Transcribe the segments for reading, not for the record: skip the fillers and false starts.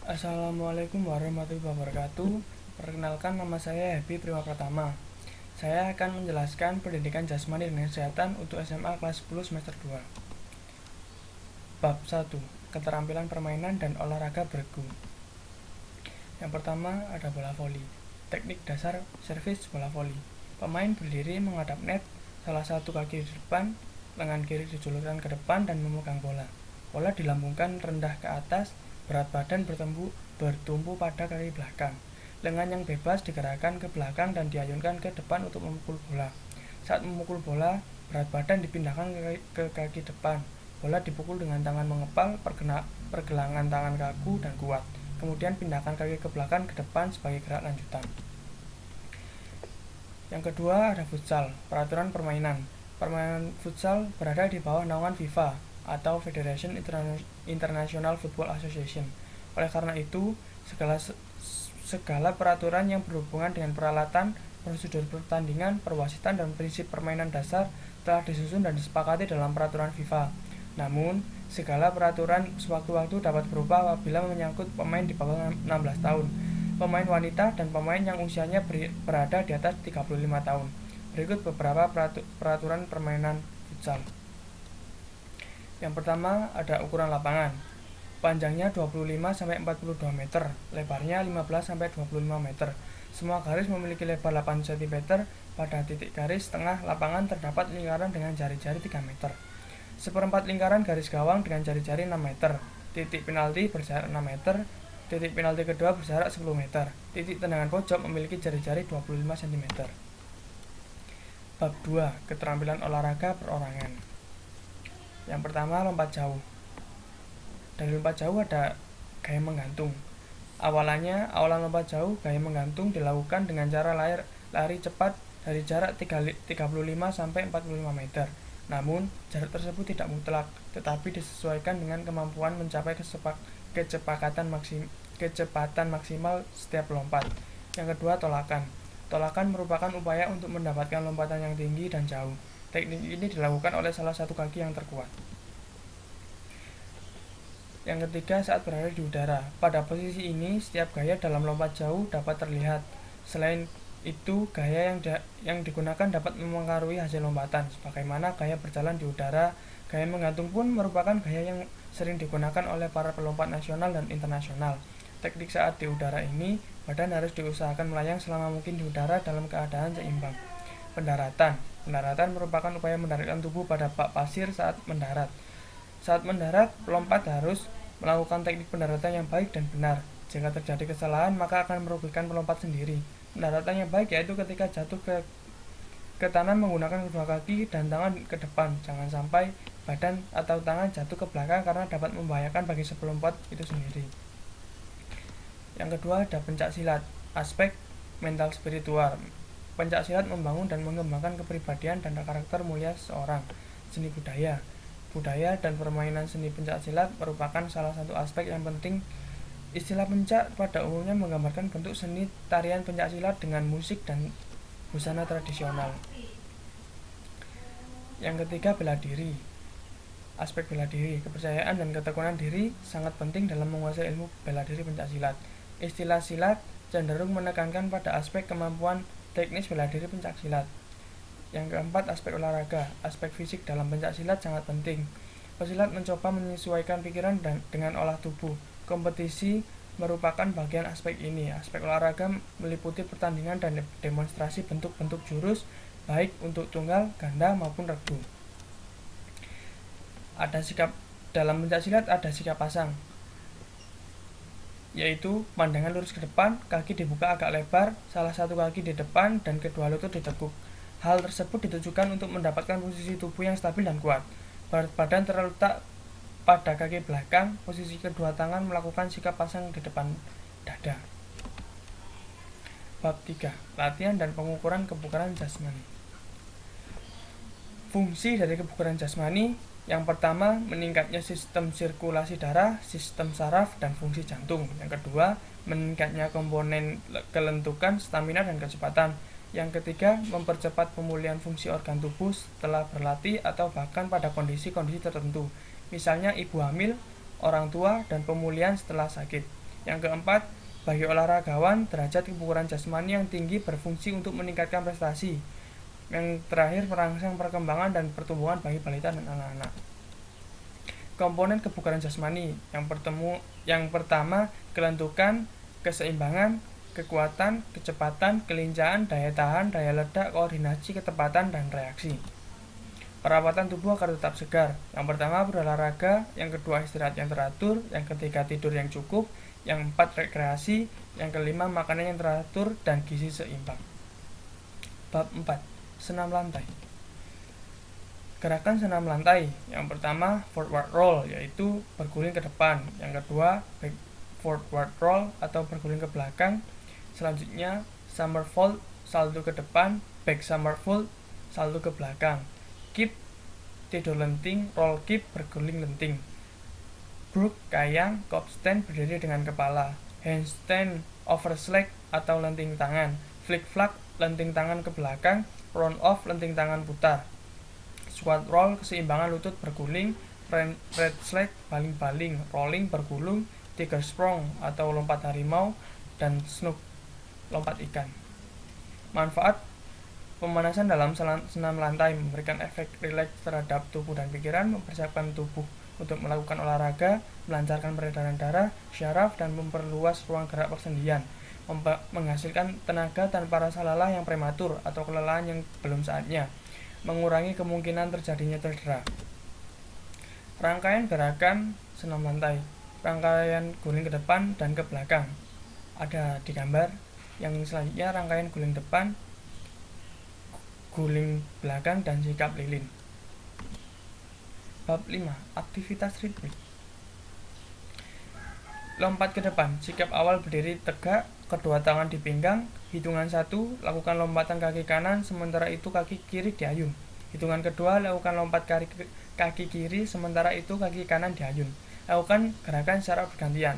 Assalamualaikum warahmatullahi wabarakatuh. Perkenalkan, nama saya Happy Prima Pratama. Saya akan menjelaskan pendidikan jasmani dan kesehatan untuk SMA kelas 10 semester 2. Bab 1. Keterampilan permainan dan olahraga bergu. Yang pertama ada bola voli. Teknik dasar servis bola voli. Pemain berdiri menghadap net, salah satu kaki di depan, lengan kiri dijulurkan ke depan dan memegang bola. Bola dilambungkan rendah ke atas, berat badan bertumpu pada kaki belakang. Lengan yang bebas digerakkan ke belakang dan diayunkan ke depan untuk memukul bola. Saat memukul bola, berat badan dipindahkan ke kaki depan. Bola dipukul dengan tangan mengepal, pergelangan tangan kaku dan kuat. Kemudian pindahkan kaki ke belakang ke depan sebagai gerak lanjutan. Yang kedua ada futsal, peraturan permainan. Permainan futsal berada di bawah naungan FIFA atau Federation International Football Association. Oleh karena itu, segala peraturan yang berhubungan dengan peralatan, prosedur pertandingan, perwasitan, dan prinsip permainan dasar telah disusun dan disepakati dalam peraturan FIFA. Namun, segala peraturan sewaktu-waktu dapat berubah apabila menyangkut pemain di bawah 16 tahun, pemain wanita, dan pemain yang usianya berada di atas 35 tahun. Berikut beberapa peraturan permainan futsal. Yang pertama ada ukuran lapangan. Panjangnya 25-42 meter, lebarnya 15-25 meter. Semua garis memiliki lebar 8 cm. Pada titik garis tengah lapangan terdapat lingkaran dengan jari-jari 3 meter. Seperempat lingkaran garis gawang dengan jari-jari 6 meter. Titik penalti berjarak 6 meter. Titik penalti kedua berjarak 10 meter. Titik tendangan pojok memiliki jari-jari 25 cm. Bab 2. Keterampilan olahraga perorangan. Yang pertama, lompat jauh. Dari lompat jauh ada gaya menggantung. Awalan lompat jauh, gaya menggantung dilakukan dengan cara lari cepat dari jarak 35-45 meter. Namun, jarak tersebut tidak mutlak, tetapi disesuaikan dengan kemampuan mencapai kecepatan maksimal setiap lompat. Yang kedua, tolakan. Tolakan merupakan upaya untuk mendapatkan lompatan yang tinggi dan jauh. Teknik ini dilakukan oleh salah satu kaki yang terkuat. Yang ketiga, saat berada di udara. Pada posisi ini, setiap gaya dalam lompat jauh dapat terlihat. Selain itu, gaya yang digunakan dapat mempengaruhi hasil lompatan. Sebagaimana gaya berjalan di udara, gaya menggantung pun merupakan gaya yang sering digunakan oleh para pelompat nasional dan internasional. Teknik saat di udara ini, badan harus diusahakan melayang selama mungkin di udara dalam keadaan seimbang. Pendaratan. Pendaratan merupakan upaya mendaratkan tubuh pada bak pasir saat mendarat. Saat mendarat, pelompat harus melakukan teknik pendaratan yang baik dan benar. Jika terjadi kesalahan, maka akan merugikan pelompat sendiri. Pendaratan yang baik yaitu ketika jatuh ke tanah menggunakan kedua kaki dan tangan ke depan. Jangan sampai badan atau tangan jatuh ke belakang karena dapat membahayakan bagi si pelompat itu sendiri. Yang kedua ada pencak silat, aspek mental spiritual. Pencak silat membangun dan mengembangkan kepribadian dan karakter mulia seseorang. Seni budaya. Budaya dan permainan seni pencak silat merupakan salah satu aspek yang penting. Istilah pencak pada umumnya menggambarkan bentuk seni tarian pencak silat dengan musik dan busana tradisional. Yang ketiga, bela diri. Aspek bela diri, kepercayaan dan ketekunan diri sangat penting dalam menguasai ilmu bela diri pencak silat. Istilah silat cenderung menekankan pada aspek kemampuan teknis bela diri pencak silat. Yang keempat, aspek olahraga. Aspek fisik dalam pencak silat sangat penting. Pesilat mencoba menyesuaikan pikiran dengan olah tubuh. Kompetisi merupakan bagian aspek ini. Aspek olahraga meliputi pertandingan dan demonstrasi bentuk-bentuk jurus, baik untuk tunggal, ganda, maupun regu. Dalam pencak silat ada sikap pasang, yaitu pandangan lurus ke depan, kaki dibuka agak lebar, salah satu kaki di depan, dan kedua lutut ditekuk. Hal tersebut ditujukan untuk mendapatkan posisi tubuh yang stabil dan kuat. Berat badan terletak pada kaki belakang, posisi kedua tangan melakukan sikap pasang di depan dada. Bab 3. Latihan dan pengukuran kebugaran jasmani. Fungsi dari kebugaran jasmani, yang pertama, meningkatnya sistem sirkulasi darah, sistem saraf, dan fungsi jantung. Yang kedua, meningkatnya komponen kelentukan, stamina, dan kecepatan. Yang ketiga, mempercepat pemulihan fungsi organ tubuh setelah berlatih atau bahkan pada kondisi-kondisi tertentu. Misalnya ibu hamil, orang tua, dan pemulihan setelah sakit. Yang keempat, bagi olahragawan, derajat kebugaran jasmani yang tinggi berfungsi untuk meningkatkan prestasi. Yang terakhir, merangsang perkembangan dan pertumbuhan bagi balita dan anak-anak. Komponen kebugaran jasmani yang pertama, kelentukan, keseimbangan, kekuatan, kecepatan, kelincahan, daya tahan, daya ledak, koordinasi, ketepatan, dan reaksi. Perawatan tubuh agar tetap segar. Yang pertama, berolahraga. Yang kedua, istirahat yang teratur. Yang ketiga, tidur yang cukup. Yang empat, rekreasi. Yang kelima, makanan yang teratur dan gizi seimbang. Bab 4. Senam lantai. Gerakan senam lantai. Yang pertama, forward roll, yaitu berguling ke depan. Yang kedua, backward roll atau berguling ke belakang. Selanjutnya, somersault, salto ke depan. Back somersault, salto ke belakang. Kip, tidur lenting. Roll kip, berguling lenting. Brook, kayang. Cop stand, berdiri dengan kepala. Handstand overslag atau lenting tangan. Flick flag, lenting tangan ke belakang. Round off, lenting tangan putar. Squat roll, keseimbangan lutut berguling. Red slide, baling-baling. Rolling, bergulung. Tiger sprong atau lompat harimau. Dan snook, lompat ikan. Manfaat pemanasan dalam senam lantai memberikan efek rileks terhadap tubuh dan pikiran, mempersiapkan tubuh untuk melakukan olahraga, melancarkan peredaran darah, syaraf, dan memperluas ruang gerak persendian, menghasilkan tenaga tanpa rasa lelah yang prematur atau kelelahan yang belum saatnya, mengurangi kemungkinan terjadinya cedera. Rangkaian gerakan senam lantai, rangkaian guling ke depan dan ke belakang. Ada di gambar. Yang selanjutnya rangkaian guling depan, guling belakang, dan sikap lilin. Bab 5. Aktivitas ritmik. Lompat ke depan. Sikap awal berdiri tegak, kedua tangan di pinggang. Hitungan 1, lakukan lompatan kaki kanan, sementara itu kaki kiri diayun. Hitungan kedua, lakukan lompat kaki kiri, sementara itu kaki kanan diayun. Lakukan gerakan secara bergantian.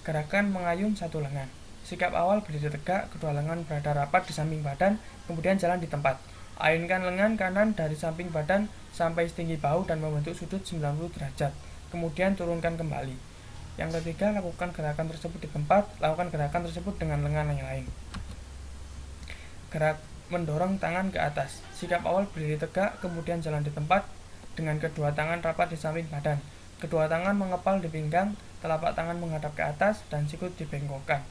Gerakan mengayun satu lengan. Sikap awal berdiri tegak, kedua lengan berada rapat di samping badan, kemudian jalan di tempat. Ayunkan lengan kanan dari samping badan sampai setinggi bahu dan membentuk sudut 90 derajat. Kemudian turunkan kembali. Yang ketiga, lakukan gerakan tersebut di tempat. Lakukan gerakan tersebut dengan lengan yang lain. Gerak mendorong tangan ke atas. Sikap awal berdiri tegak, kemudian jalan di tempat dengan kedua tangan rapat di samping badan. Kedua tangan mengepal di pinggang, telapak tangan menghadap ke atas, dan sikut dibengkokkan.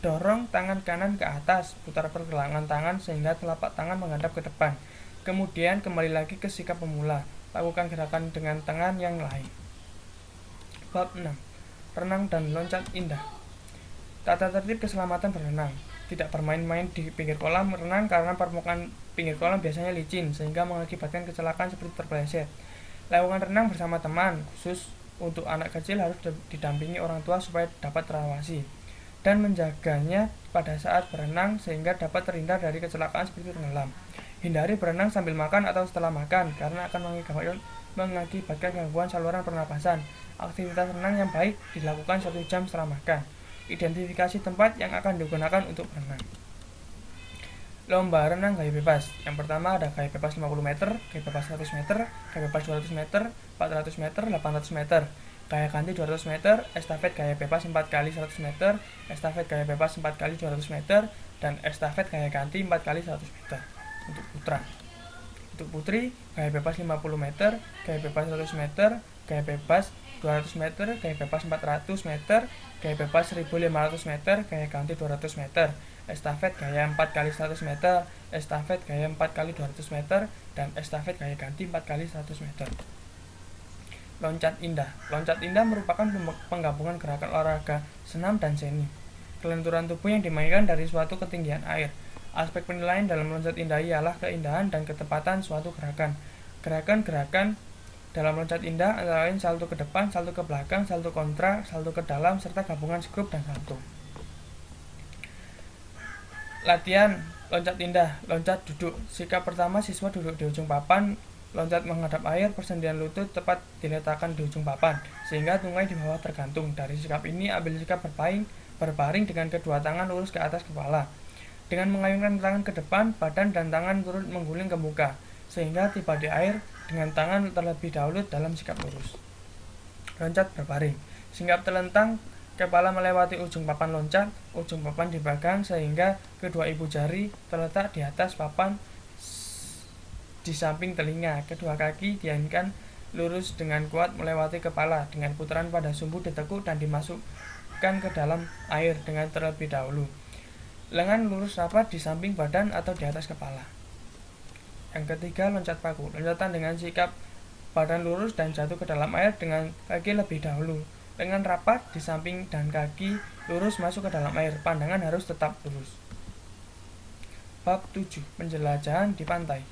Dorong tangan kanan ke atas, putar pergelangan tangan sehingga telapak tangan menghadap ke depan. Kemudian kembali lagi ke sikap pemula. Lakukan gerakan dengan tangan yang lain. Bab 6. Renang dan loncat indah. Tata tertib keselamatan berenang. Tidak bermain-main di pinggir kolam renang karena permukaan pinggir kolam biasanya licin sehingga mengakibatkan kecelakaan seperti terpeleset. Lakukan renang bersama teman, khusus untuk anak kecil harus didampingi orang tua supaya dapat terawasi dan menjaganya pada saat berenang sehingga dapat terhindar dari kecelakaan seperti tenggelam. Hindari berenang sambil makan atau setelah makan karena akan mengakibatkan gangguan saluran pernapasan. Aktivitas renang yang baik dilakukan 1 jam setelah makan. Identifikasi tempat yang akan digunakan untuk berenang. Lomba renang gaya bebas. Yang pertama ada gaya bebas 50 meter, gaya bebas 100 meter, gaya bebas 200 meter, 400 meter, 800 meter. Gaya ganti 200 meter, estafet gaya bebas 4 kali 100 meter, estafet gaya bebas 4 kali 200 meter, dan estafet gaya ganti 4 kali 100 meter untuk putra. Untuk putri, gaya bebas 50 meter, gaya bebas 100 meter, gaya bebas 200 meter, gaya bebas 400 meter, gaya bebas 1500 meter, gaya ganti 200 meter, estafet gaya 4 kali 100 meter, estafet gaya 4 kali 200 meter, dan estafet gaya ganti 4 kali 100 meter. Loncat indah. Loncat indah merupakan penggabungan gerakan olahraga senam dan seni. Kelenturan tubuh yang dimainkan dari suatu ketinggian air. Aspek penilaian dalam loncat indah ialah keindahan dan ketepatan suatu gerakan. Gerakan-gerakan dalam loncat indah antara lain salto ke depan, salto ke belakang, salto kontra, salto ke dalam, serta gabungan skrup dan salto. Latihan loncat indah. Loncat duduk. Sikap pertama, siswa duduk di ujung papan. Loncat menghadap air, persendian lutut tepat diletakkan di ujung papan, sehingga tungkai di bawah tergantung. Dari sikap ini, ambil sikap berbaring dengan kedua tangan lurus ke atas kepala. Dengan mengayunkan tangan ke depan, badan dan tangan turut mengguling ke muka, sehingga tiba di air dengan tangan terlebih dahulu dalam sikap lurus. Loncat berbaring. Singkap telentang, kepala melewati ujung papan loncat, ujung papan dibanggang sehingga kedua ibu jari terletak di atas papan di samping telinga. Kedua kaki diangkat lurus dengan kuat melewati kepala, dengan putaran pada sumbu ditekuk dan dimasukkan ke dalam air dengan terlebih dahulu. Lengan lurus rapat di samping badan atau di atas kepala. Yang ketiga, loncat paku. Loncatan dengan sikap badan lurus dan jatuh ke dalam air dengan kaki lebih dahulu. Lengan rapat di samping dan kaki lurus masuk ke dalam air. Pandangan harus tetap lurus. Bab 7. Penjelajahan di pantai.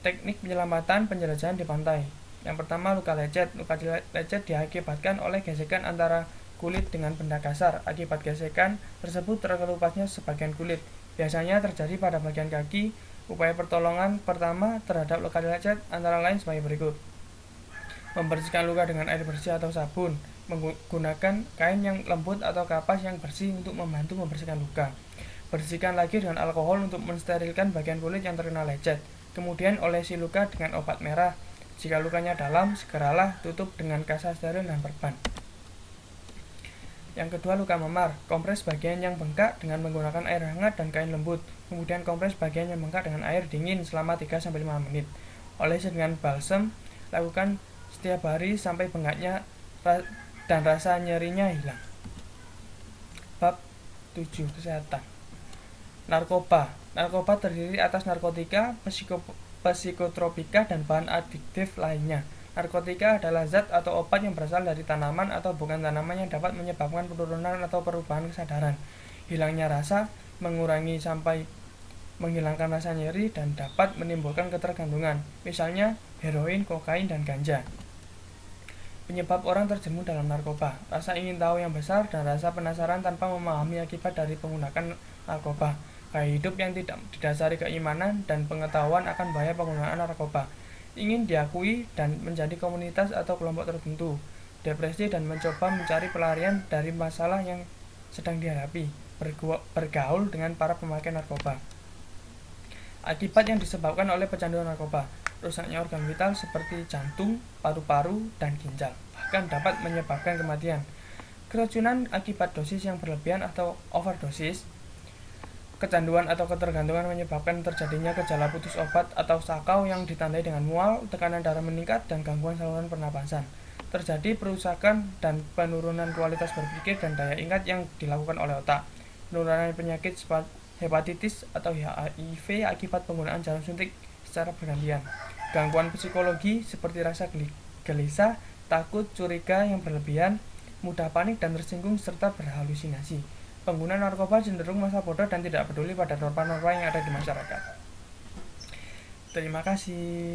Teknik penyelamatan penjelajahan di pantai. Yang pertama, luka lecet. Luka lecet diakibatkan oleh gesekan antara kulit dengan benda kasar. Akibat gesekan tersebut terkelupasnya sebagian kulit. Biasanya terjadi pada bagian kaki. Upaya pertolongan pertama terhadap luka lecet antara lain sebagai berikut. Membersihkan luka dengan air bersih atau sabun. Menggunakan kain yang lembut atau kapas yang bersih untuk membantu membersihkan luka. Bersihkan lagi dengan alkohol untuk mensterilkan bagian kulit yang terkena lecet. Kemudian olesi luka dengan obat merah. Jika lukanya dalam, segeralah tutup dengan kasa steril dan perban. Yang kedua, luka memar. Kompres bagian yang bengkak dengan menggunakan air hangat dan kain lembut. Kemudian kompres bagian yang bengkak dengan air dingin selama 3-5 menit. Olesi dengan balsem. Lakukan setiap hari sampai bengkaknya dan rasa nyerinya hilang. Bab 7. Kesehatan. Narkoba. Narkoba terdiri atas narkotika, psikotropika, dan bahan adiktif lainnya. Narkotika adalah zat atau obat yang berasal dari tanaman atau bukan tanaman yang dapat menyebabkan penurunan atau perubahan kesadaran, hilangnya rasa, mengurangi sampai menghilangkan rasa nyeri, dan dapat menimbulkan ketergantungan, misalnya heroin, kokain, dan ganja. Penyebab orang terjerumus dalam narkoba: rasa ingin tahu yang besar dan rasa penasaran tanpa memahami akibat dari menggunakan narkoba, gaya hidup yang tidak didasari keimanan, dan pengetahuan akan bahaya penggunaan narkoba, ingin diakui dan menjadi komunitas atau kelompok tertentu, depresi dan mencoba mencari pelarian dari masalah yang sedang dihadapi, bergaul dengan para pemakai narkoba. Akibat yang disebabkan oleh pecanduan narkoba: rusaknya organ vital seperti jantung, paru-paru, dan ginjal, bahkan dapat menyebabkan kematian. Keracunan akibat dosis yang berlebihan atau overdosis. Kecanduan atau ketergantungan menyebabkan terjadinya gejala putus obat atau sakau yang ditandai dengan mual, tekanan darah meningkat, dan gangguan saluran pernapasan. Terjadi perusakan dan penurunan kualitas berpikir dan daya ingat yang dilakukan oleh otak. Penurunan penyakit hepatitis atau HIV akibat penggunaan jarum suntik secara bergantian. Gangguan psikologi seperti rasa gelisah, takut, curiga yang berlebihan, mudah panik dan tersinggung, serta berhalusinasi. Pengguna narkoba cenderung masa bodoh dan tidak peduli pada norma-norma yang ada di masyarakat. Terima kasih.